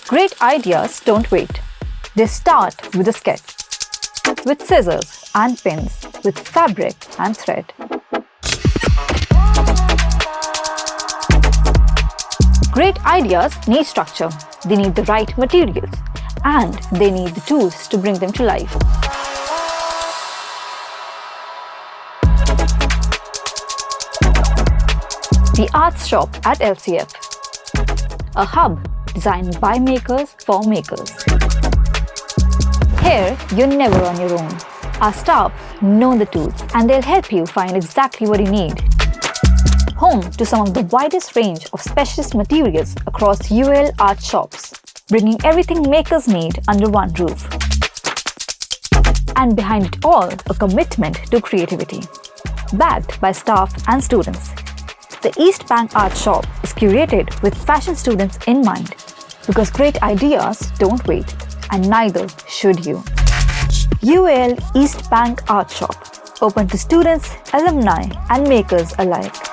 Great ideas don't wait. They start with a sketch, with scissors and pins, with fabric and thread. Great ideas need structure, they need the right materials, and they need the tools to bring them to life. The Arts Shop at LCF, a hub designed by makers for makers. Here, you're never on your own. Our staff know the tools and they'll help you find exactly what you need. Home to some of the widest range of specialist materials across UAL art shops, bringing everything makers need under one roof. And behind it all, a commitment to creativity, backed by staff and students. The East Bank Art Shop is curated with fashion students in mind, because great ideas don't wait, and neither should you. UAL East Bank Art Shop, open to students, alumni, and makers alike.